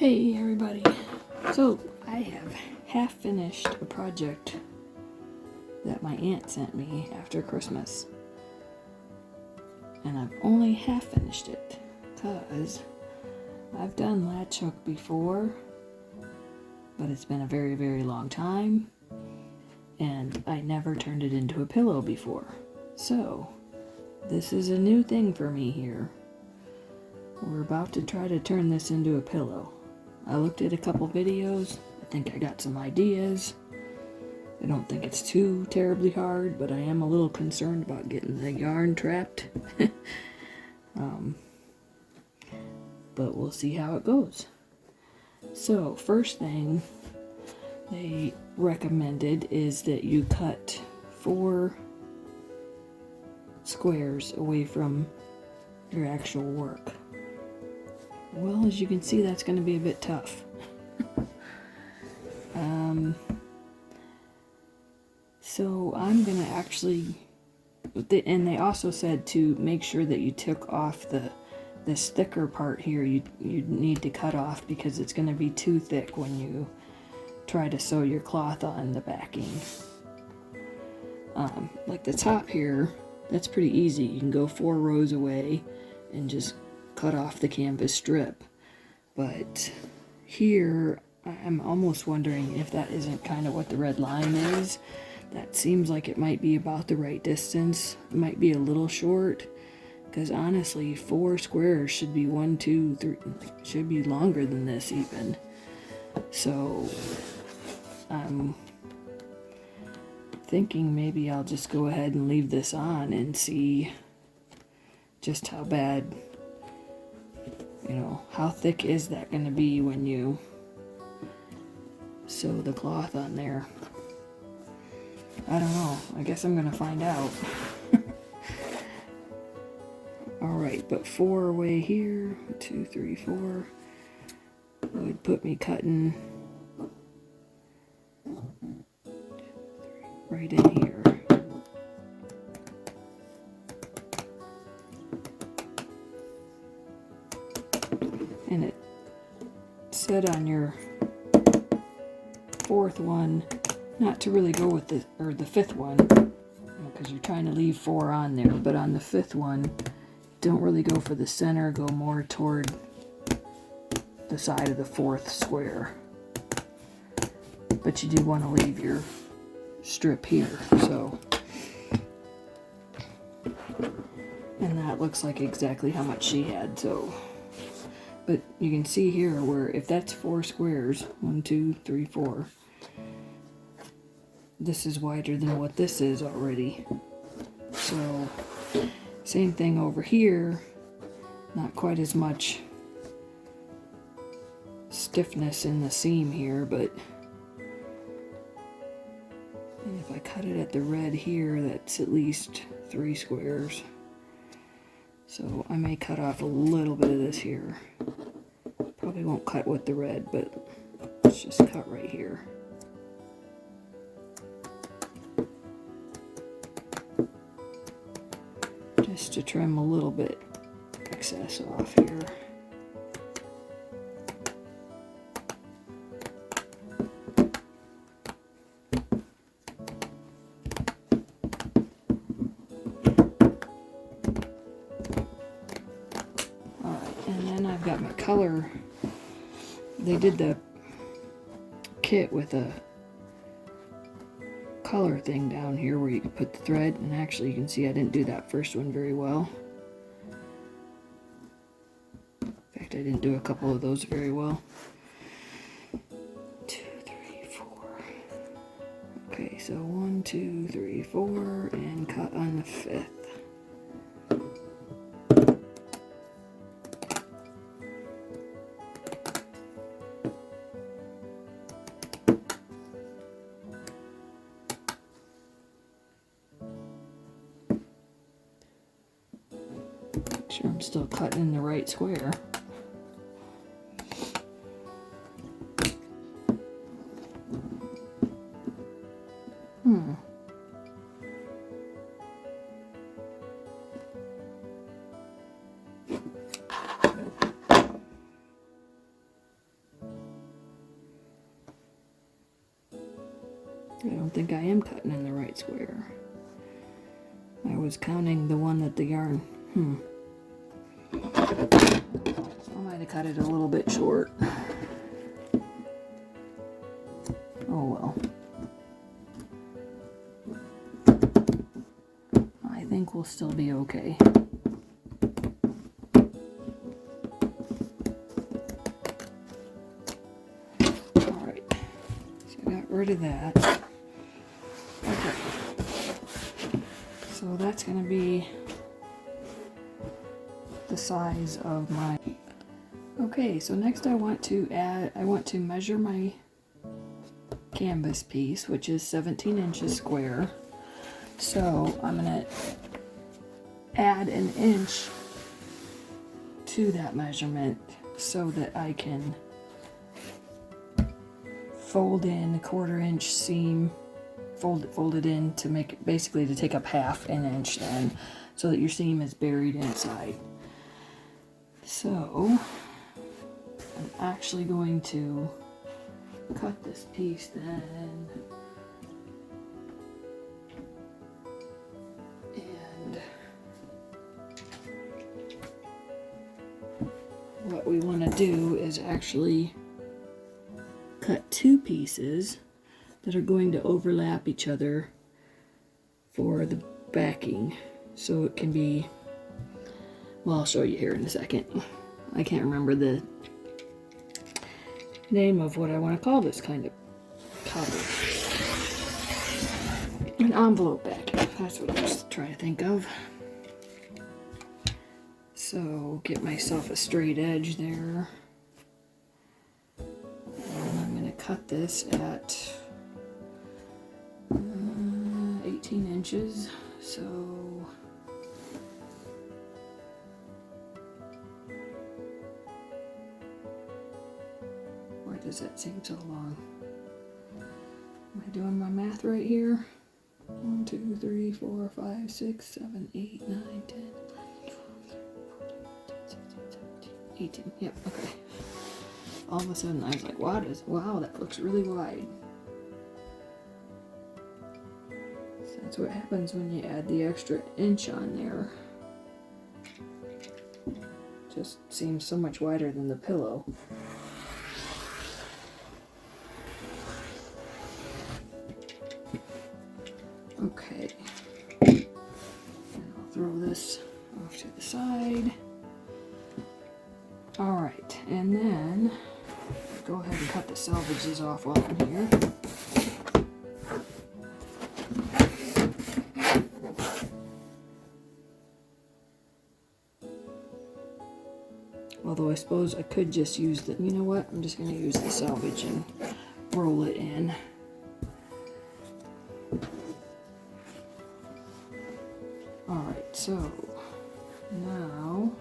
Hey everybody, so I have half finished a project that my aunt sent me after Christmas, and I've only half finished it because I've done latch hook before, but it's been a very, very long time, and I never turned it into a pillow before. So this is a new thing for me here. We're about to try to turn this into a pillow. I looked at a couple videos. I think I got some ideas. I don't think it's too terribly hard, but I am a little concerned about getting the yarn trapped. But we'll see how it goes. So, first thing they recommended is that you cut 4 squares away from your actual work. Well, as you can see, that's going to be a bit tough. So I'm going to actually, and they also said to make sure that you took off this thicker part here. You need to cut off because it's going to be too thick when you try to sew your cloth on the backing. Like the top here, that's pretty easy. You can go 4 rows away and just cut off the canvas strip, but here I'm almost wondering if that isn't kind of what the red line is. That seems like it might be about the right distance. It might be a little short, because honestly 4 squares should be 1, 2, 3, should be longer than this even. So I'm thinking maybe I'll just go ahead and leave this on and see just how bad, how thick is that going to be when you sew the cloth on there? I don't know. I guess I'm going to find out. Alright, but 4 away here, 2, 3, 4, would put me cutting right in here. And it said on your 4th one not to really go with the 5th one, because you're trying to leave 4 on there, but on the 5th one don't really go for the center, go more toward the side of the 4th square, but you do want to leave your strip here. So, and that looks like exactly how much she had. So, but you can see here where if that's 4 squares, 1, 2, 3, 4, this is wider than what this is already. So same thing over here, not quite as much stiffness in the seam here, but and if I cut it at the red here, that's at least 3 squares. So I may cut off a little bit of this here. Probably won't cut with the red, but let's just cut right here. Just to trim a little bit excess off here. I've got my color. They did the kit with a color thing down here where you can put the thread, and actually you can see I didn't do that first one very well. In fact, I didn't do a couple of those very well. 2, 3, 4. Okay, so 1, 2, 3, 4, and cut on the 5th. Sure I'm still cutting in the right square. I don't think I am cutting in the right square. I was counting the one that the yarn, So I might have cut it a little bit short. Oh well. I think we'll still be okay. Alright, so I got rid of that. Okay. So that's going to be the size of my... Okay, so next I want to measure my canvas piece, which is 17 inches square. So I'm going to add an inch to that measurement so that I can fold in a 1/4 inch seam, fold it in to make it, basically to take up half an inch then, so that your seam is buried inside. So I'm actually going to cut this piece then, and what we want to do is actually cut 2 pieces that are going to overlap each other for the backing, so it can be, well, I'll show you here in a second. I can't remember the name of what I want to call this kind of cover. An envelope backing, that's what I was trying to think of. So get myself a straight edge there. And I'm going to cut this at 18 inches. So where does that seem so long? Am I doing my math right here? 1, 2, 3, 4, 5, 6, 7, 8, 9, 10, 18. Yep, okay. All of a sudden I was like, wow, that looks really wide. So that's what happens when you add the extra inch on there. Just seems so much wider than the pillow. Okay. And I'll throw this off to the side. Alright, and then go ahead and cut the selvages off while I'm here. Although I suppose I could just use the, you know what, I'm just going to use the selvage and roll it in. Alright, so now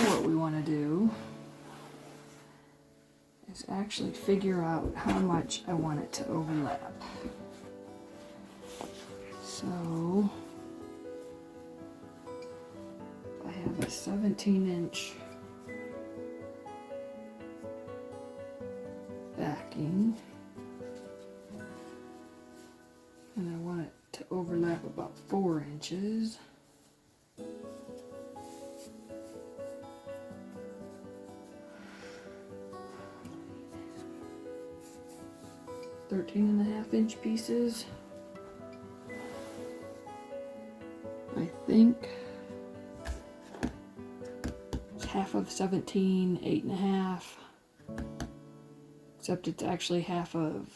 what we want to do is actually figure out how much I want it to overlap. So I have a 17-inch backing, and I want it to overlap about 4 inches. (13.5-inch) pieces. I think it's half of 17, 8.5. Except it's actually half of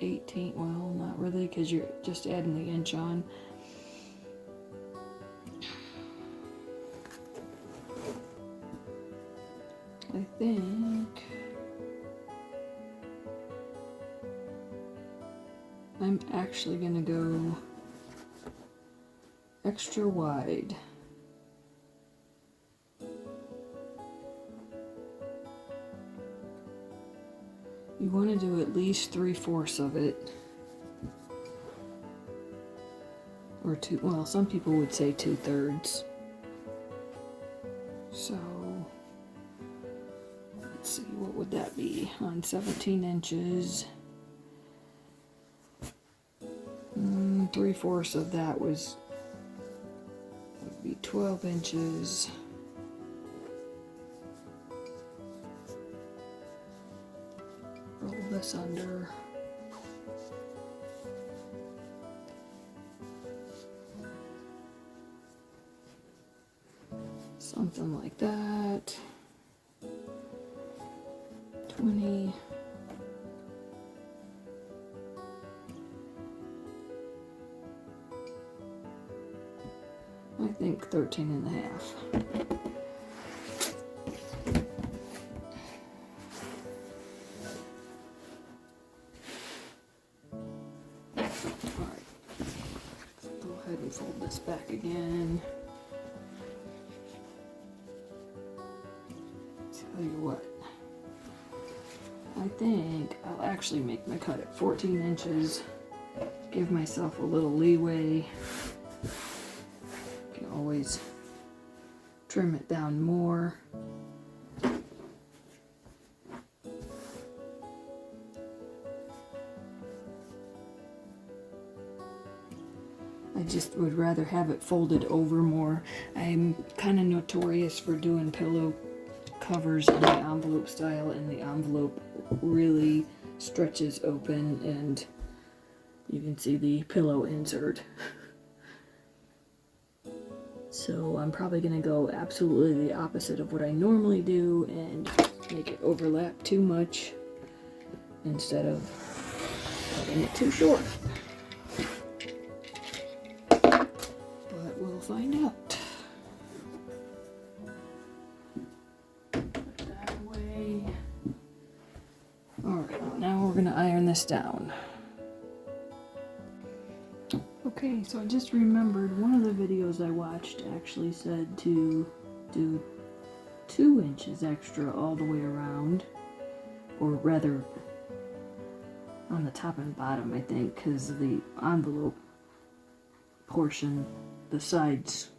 18. Well, not really, because you're just adding the inch on. I think I'm actually gonna go extra wide. You want to do at least 3/4 of it, or two. Well, some people would say 2/3. So let's see, what would that be on 17 inches? 3/4 of that would be 12 inches. Roll this under. Something like that. 20. I think 13 and a half. All right, go ahead and fold this back again. Tell you what, I think I'll actually make my cut at 14 inches. Give myself a little leeway. Can always trim it down more. I just would rather have it folded over more. I'm kind of notorious for doing pillow covers in the envelope style, and the envelope really stretches open and you can see the pillow insert. So I'm probably going to go absolutely the opposite of what I normally do and make it overlap too much instead of cutting it too short. But we'll find out. Put that away. Alright, now we're going to iron this down. Okay, so I just remembered one of the videos I watched actually said to do 2 inches extra all the way around, or rather on the top and bottom, I think, because the envelope portion, the sides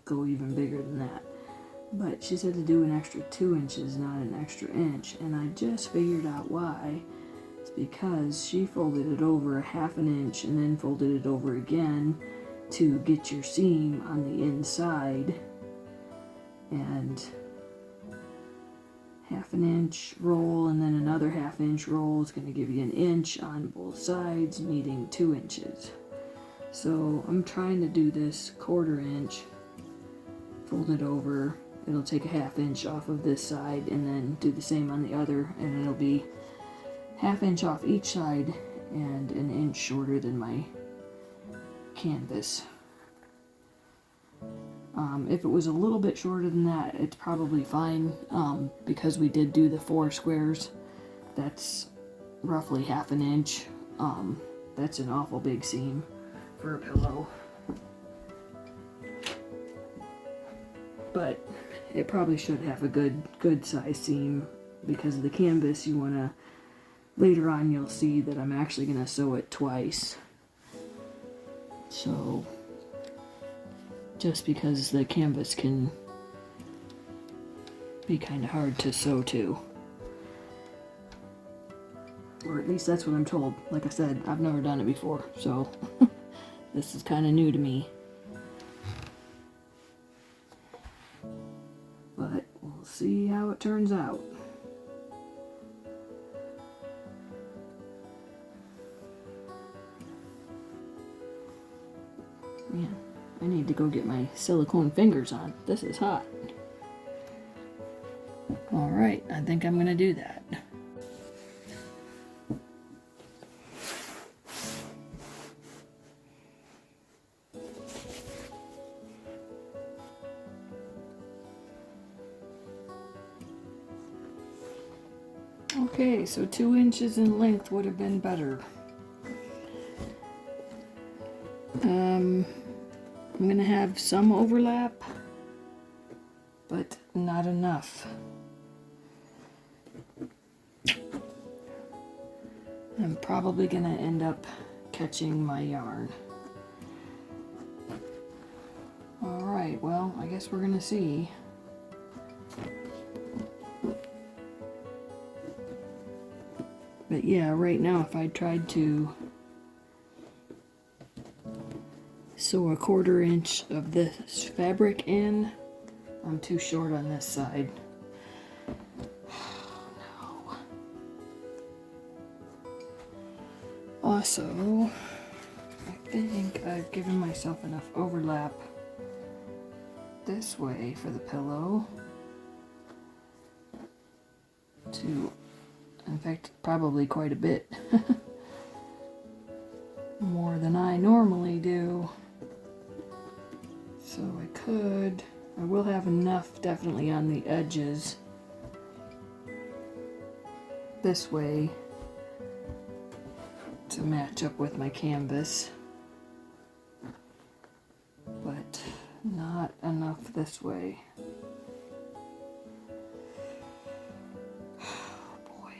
go even bigger than that. But she said to do an extra 2 inches, not an extra inch, and I just figured out why. Because she folded it over 1/2 inch and then folded it over again to get your seam on the inside, and 1/2 inch roll and then another 1/2 inch roll is going to give you an inch on both sides, needing 2 inches. So I'm trying to do this 1/4 inch, fold it over, it'll take a 1/2 inch off of this side, and then do the same on the other, and it'll be 1/2 inch off each side and an inch shorter than my canvas. If it was a little bit shorter than that, it's probably fine, because we did do the 4 squares. That's roughly 1/2 inch. That's an awful big seam for a pillow. But it probably should have a good size seam because of the canvas. You want to, later on you'll see that I'm actually going to sew it twice. So, just because the canvas can be kind of hard to sew to. Or at least that's what I'm told. Like I said, I've never done it before, so this is kind of new to me. But we'll see how it turns out. Man, I need to go get my silicone fingers on. This is hot. Alright, I think I'm gonna do that. Okay, so 2 inches in length would have been better. I'm gonna have some overlap, but not enough. I'm probably gonna end up catching my yarn. Alright, well, I guess we're gonna see. But yeah, right now if I tried to sew a 1/4 inch of this fabric in, I'm too short on this side. No. Also, I think I've given myself enough overlap this way for the pillow to, in fact, probably quite a bit more than I normally do. So I will have enough definitely on the edges this way to match up with my canvas, but not enough this way. Oh boy.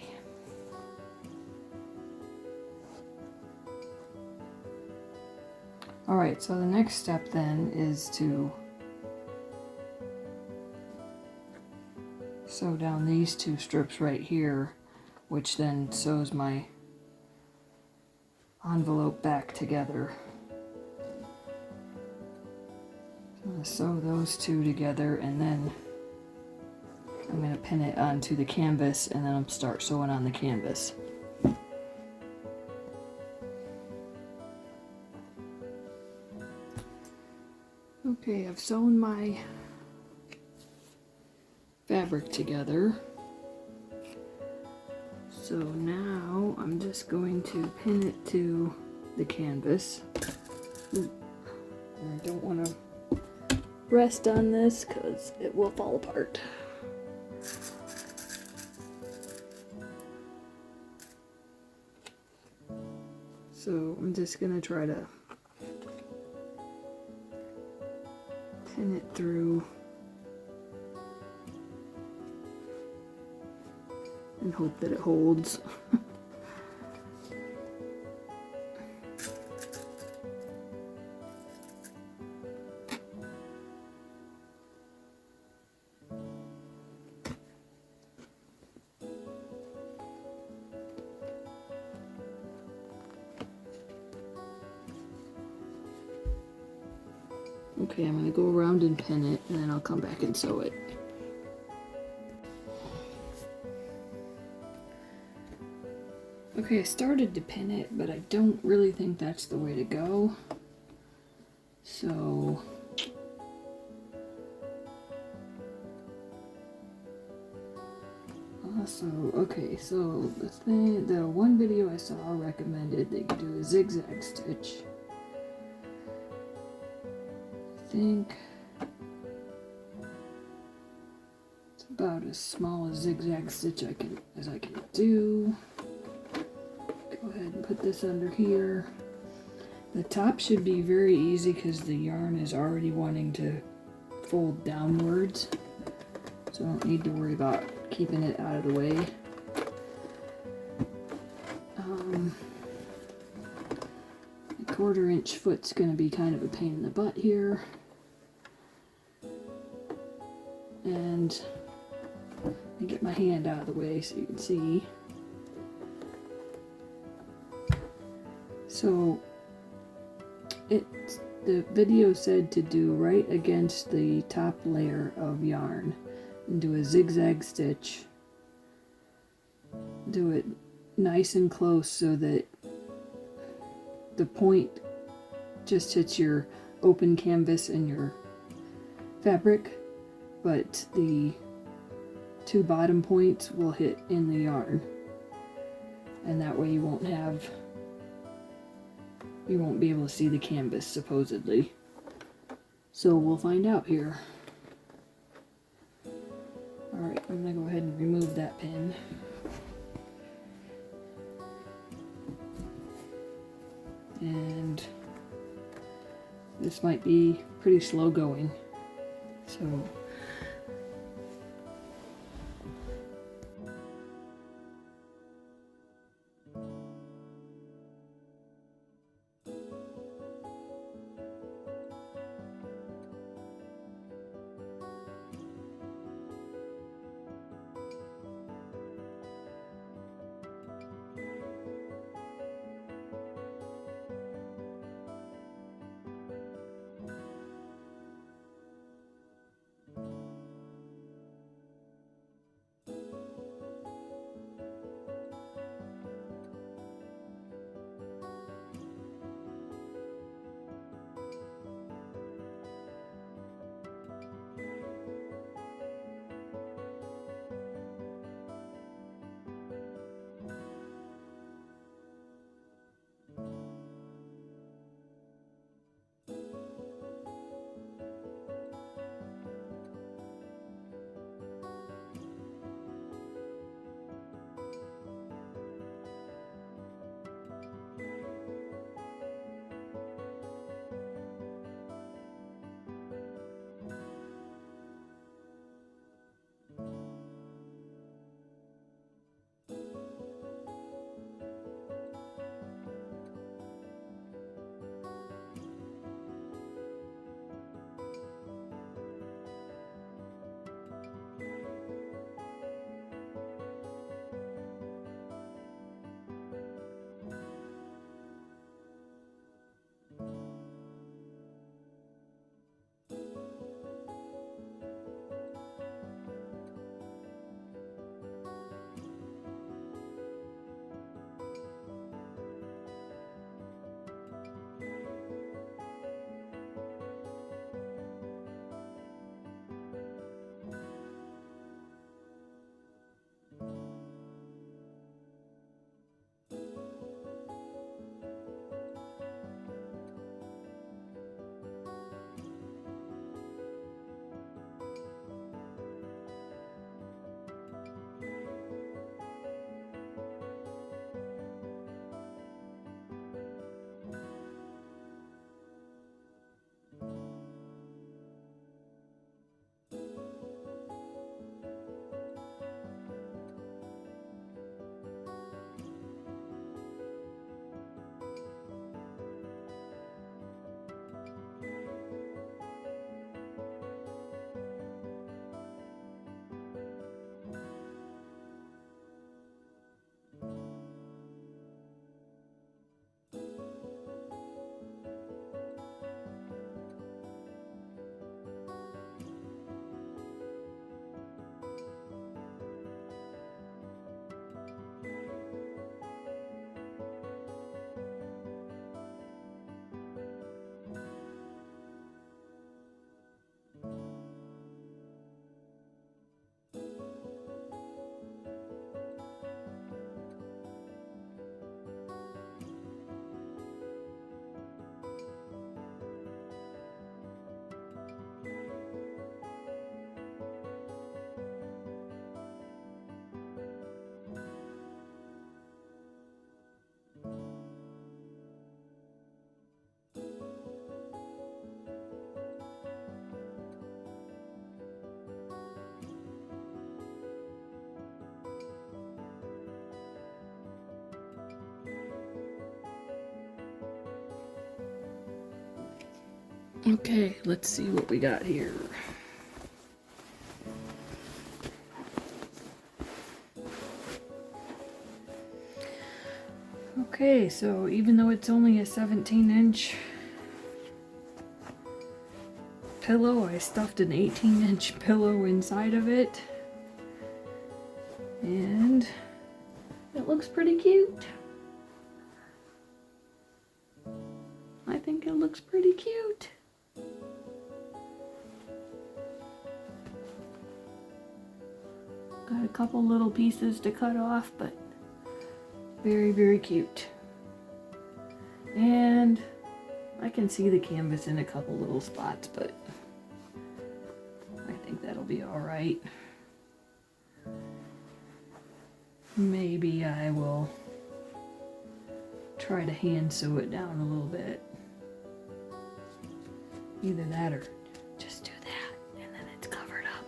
Alright, so the next step then is to sew down these 2 strips right here, which then sews my envelope back together. I'm going to sew those 2 together, and then I'm going to pin it onto the canvas, and then I'll start sewing on the canvas. Okay, I've sewn my fabric together. So now I'm just going to pin it to the canvas. I don't want to rest on this because it will fall apart. So I'm just going to try to pin it through and hope that it holds. Okay, I'm going to go around and pin it, and then I'll come back and sew it. Okay, I started to pin it, but I don't really think that's the way to go. So okay, so the one video I saw recommended that you do a zigzag stitch. I think it's about as small a zigzag stitch as I can do. Go ahead and put this under here. The top should be very easy because the yarn is already wanting to fold downwards, so I don't need to worry about keeping it out of the way. The 1/4 inch foot's going to be kind of a pain in the butt here. And let me get my hand out of the way so you can see. So the video said to do right against the top layer of yarn and do a zigzag stitch. Do it nice and close so that the point just hits your open canvas and your fabric, but the 2 bottom points will hit in the yarn, and that way you won't be able to see the canvas, supposedly. So we'll find out here. Alright, I'm going to go ahead and remove that pin. And this might be pretty slow going. So Okay, let's see what we got here. Okay, so even though it's only a 17-inch pillow, I stuffed an 18-inch pillow inside of it. And it looks pretty cute. I think it looks pretty cute. Got a couple little pieces to cut off, but very, very cute. And I can see the canvas in a couple little spots, but I think that'll be all right. Maybe I will try to hand sew it down a little bit. Either that or just do that and then it's covered up.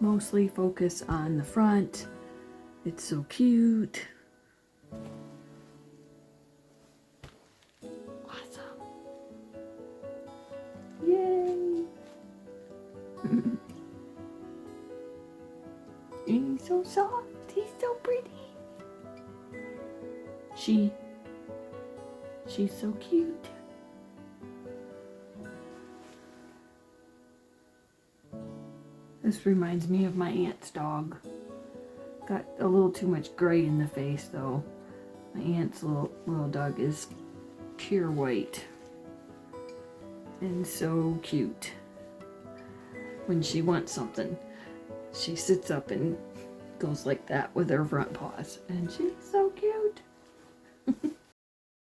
Mostly focus on the front. It's so cute. Awesome. Yay! He's so soft. He's so pretty. She's so cute. This reminds me of my aunt's dog. Got a little too much gray in the face though. My aunt's little dog is pure white and so cute. When she wants something, she sits up and goes like that with her front paws, and she's so